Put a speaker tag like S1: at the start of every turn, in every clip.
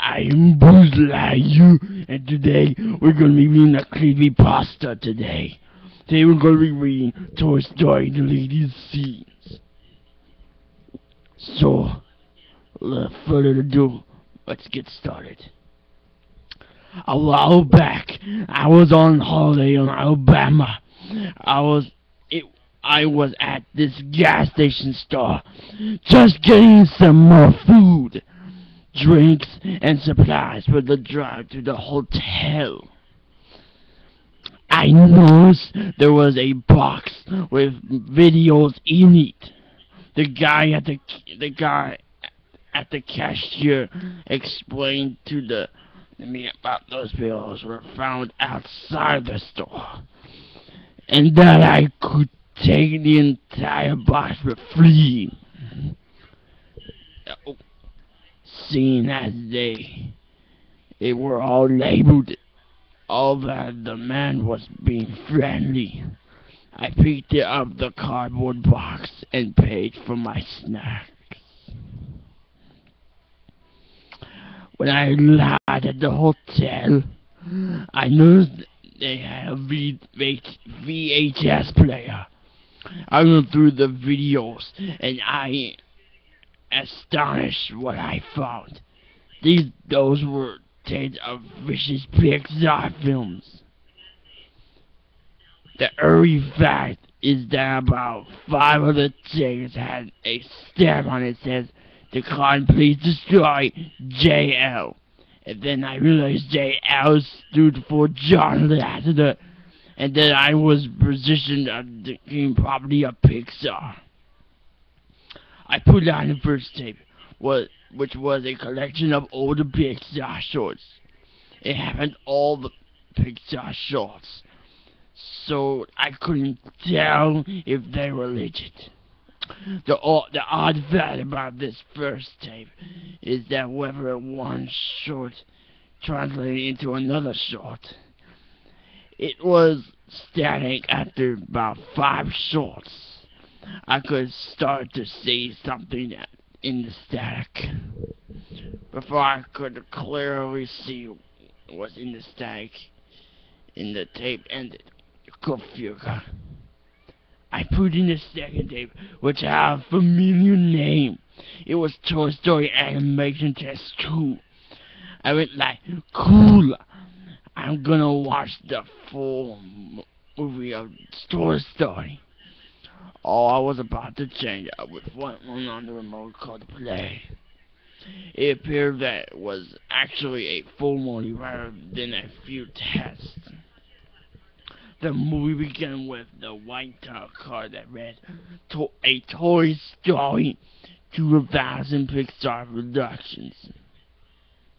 S1: I am Buzz Lightyear, and today we're gonna be reading a Creepypasta today. Today we're gonna be reading Toy Story deleted scenes. So, without further ado, let's get started. A while back, I was on holiday in Alabama. I was at this gas station store, just getting some more food, drinks, and supplies for the drive to the hotel. I noticed there was a box with videos in it. The guy at the cashier explained to me about those videos were found outside the store, and that I could take the entire box for free. Seeing as they were all labeled, all that the man was being friendly, I picked up the cardboard box and paid for my snacks. When I arrived at the hotel, I noticed they had a VHS player. I went through the videos and I astonished what I found. Those were tapes of vicious Pixar films. The early fact is that about 5 of the tapes had a stamp on it that says, "Decline, please destroy JL." And then I realized JL stood for John Lasseter, and that I was positioned on the game property of Pixar. I put on the first tape, which was a collection of older Pixar shorts. It had all the Pixar shorts, so I couldn't tell if they were legit. The odd fact about this first tape is that whether one short translated into another short, it was static. After about 5 shorts, I could start to see something in the static. Before I could clearly see what was in the static, in the tape ended. Go figure. I put in the second tape, which had a familiar name. It was Toy Story Animation Test 2. I went like, cool, I'm gonna watch the full movie of Toy Story. Oh, I was about to change up with one on the remote called play. It appeared that it was actually a full movie rather than a few tests. The movie began with the white title card that read, "A Toy Story 2000 Pixar Productions."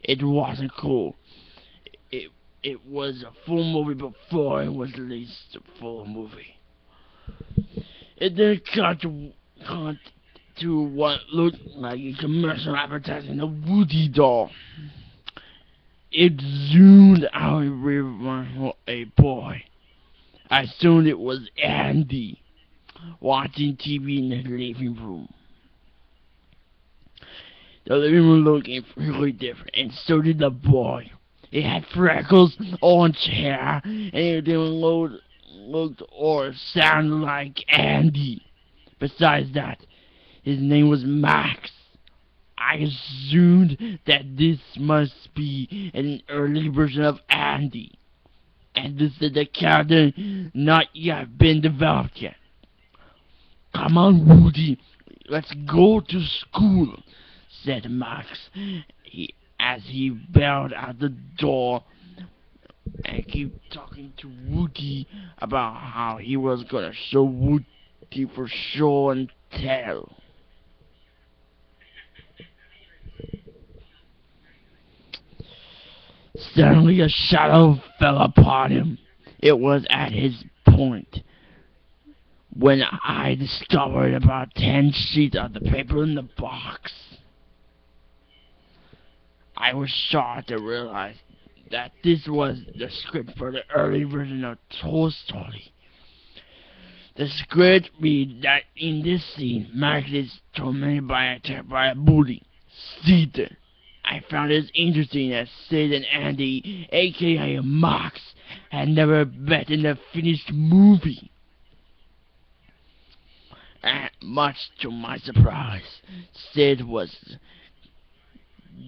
S1: It wasn't cool. It was a full movie before it was released a full movie. It then cut to what looked like a commercial advertising a Woody doll. It zoomed out and revealed a boy. I assumed it was Andy, watching TV in the living room. The living room looked really different, and so did the boy. It had freckles, orange hair, and it didn't look or sound like Andy. Besides that, his name was Max. I assumed that this must be an early version of Andy, and this is the character not yet been developed yet. "Come on, Woody, let's go to school," said Max, as he bailed out the door and kept talking to Woody about how he was gonna show Woody for show and tell. Suddenly a shadow fell upon him. It was at his point when I discovered about 10 sheets of the paper in the box. I was shocked to realize that this was the script for the early version of Toy Story. The script reads that in this scene, Max is tormented by a bully, Caesar, I found it interesting that Sid and Andy, aka Mox, had never met in the finished movie. And much to my surprise, Sid was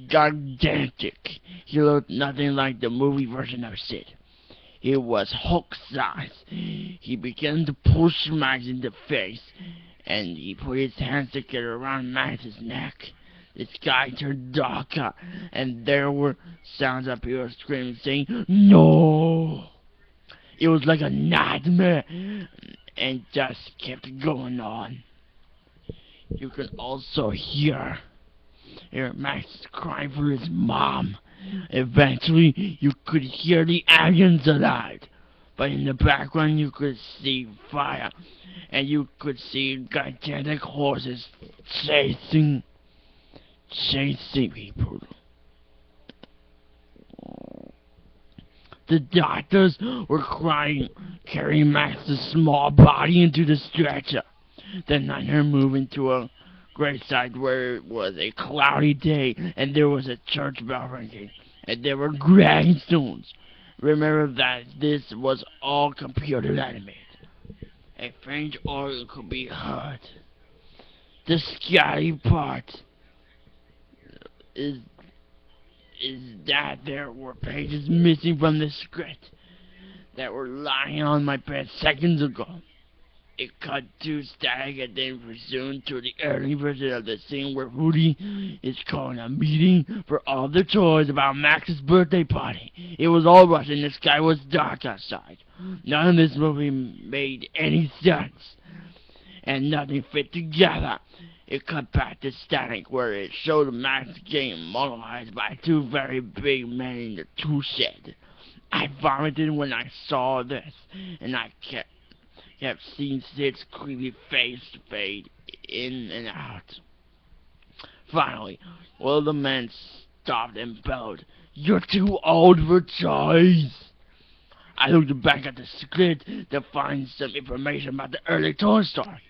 S1: gigantic. He looked nothing like the movie version of Sid. He was Hulk-sized. He began to push Max in the face, and he put his hands together around Max's neck. The sky turned darker, and there were sounds of people screaming, saying, "No!" It was like a nightmare, and just kept going on. You can also hear Max crying for his mom. Eventually, you could hear the aliens alive, but in the background you could see fire, and you could see gigantic horses chasing people. The doctors were crying, carrying Max's small body into the stretcher. The niner moved into a graveside where it was a cloudy day, and there was a church bell ringing, and there were gravestones. Remember that this was all computer animated. A faint organ could be heard. The scary part is that there were pages missing from the script that were lying on my bed seconds ago. It cut to static and then resumed to the early version of the scene where Woody is calling a meeting for all the toys about Max's birthday party. It was all rushed and the sky was dark outside. None of this movie made any sense, and nothing fit together. It cut back to static where it showed Max getting monologued by two very big men in the tool shed. I vomited when I saw this, and I kept seeing Sid's creepy face fade in and out. Finally, one of the men stopped and bellowed, "You're too old for toys!" I looked back at the script to find some information about the early Toy Story.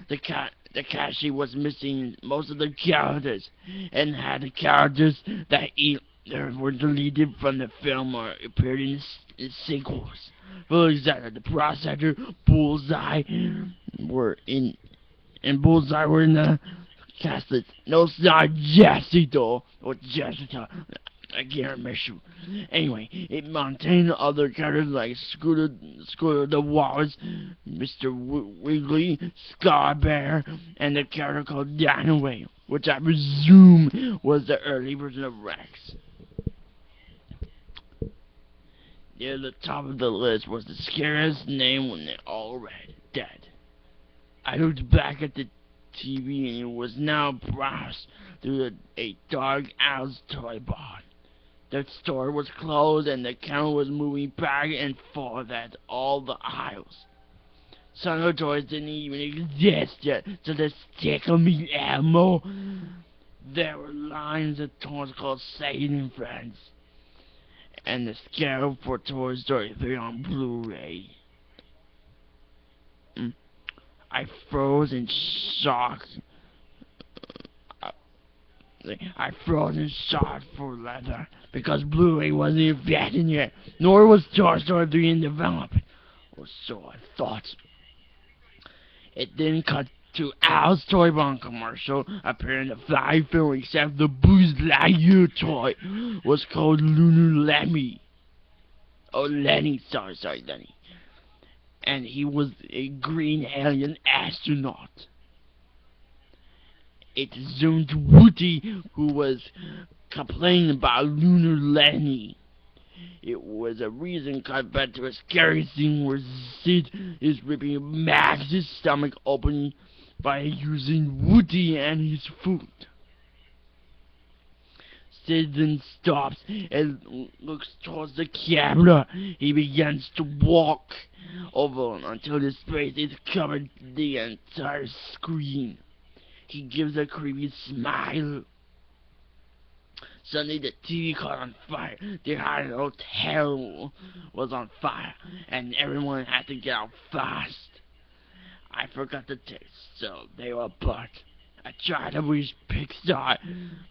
S1: The cashier was missing most of the characters, and had the characters that either were deleted from the film or appeared in sequels. For example, the processor, Bullseye were in the cast list. No, it's not Jesse though, or Jessica. I can't remember. Anyway, it maintained other characters like Scooter the Walrus, Mr. Wiggly, Scar Bear, and the character called Dynaway, which I presume was the early version of Rex. Near the top of the list was the scariest name when they all read Dead. I looked back at the TV and it was now browsed through a dark Al's toy barn. The store was closed and the camera was moving back and forth at all the aisles. Some of the toys didn't even exist yet, so the stick of meat ammo. There were lines of toys called Satan and Friends, and the scale for Toy Story 3 on Blu-ray. I froze in shock. I froze in shock for leather because Blu-ray wasn't even yet, nor was Toy Story 3 in development, or so I thought. It then cut to Al's Toy Barn commercial appearing in the 5 film, except the Buzz Lightyear toy was called Lunar Lemmy. Oh, Lenny, sorry, Lenny. And he was a green alien astronaut. It zoomed to Woody, who was complaining about Lunar Lenny. It was a reason cut back to a scary scene where Sid is ripping Max's stomach open by using Woody and his food. Sid then stops and looks towards the camera. He begins to walk over until his face is covered the entire screen. He gives a creepy smile. Suddenly the TV caught on fire. The entire hotel was on fire, and everyone had to get out fast. I forgot the taste, so they were burnt, I tried to reach Pixar,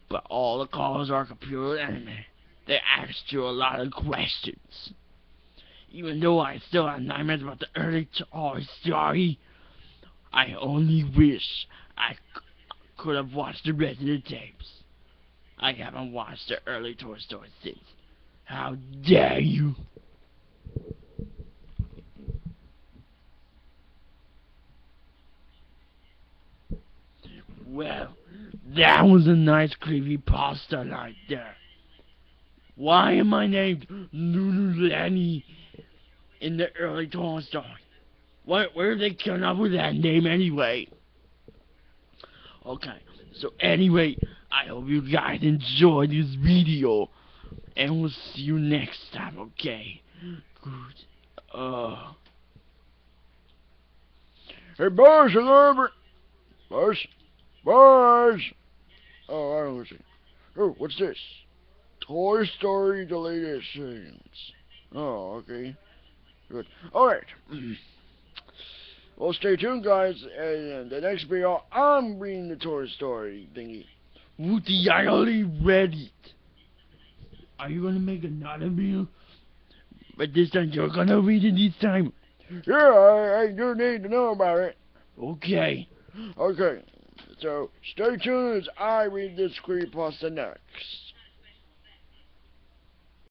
S1: but all the calls are computer animated. They asked you a lot of questions. Even though I still have nightmares about the early Toy Story, I only wish I could have watched the rest of the tapes. I haven't watched the early Toy Story since. How dare you! Well, that was a nice creepypasta right there. Why am I named Lulu Lenny in the early Toy Story? Where did they come up with that name anyway? Okay, so anyway, I hope you guys enjoyed this video, and we'll see you next time, okay? Good, Hey, boys, hello, boys, boys! Oh, I don't see. Oh, what's this? Toy Story the latest scenes. Oh, okay. Good. Alright. Well, stay tuned, guys. And the next video, I'm reading the Toy Story thingy. Woody, I already read it. Are you gonna make another video? But this time you're gonna read it this time. Yeah, I do need to know about it. Okay. Okay. So, stay tuned as I read this creepypasta next.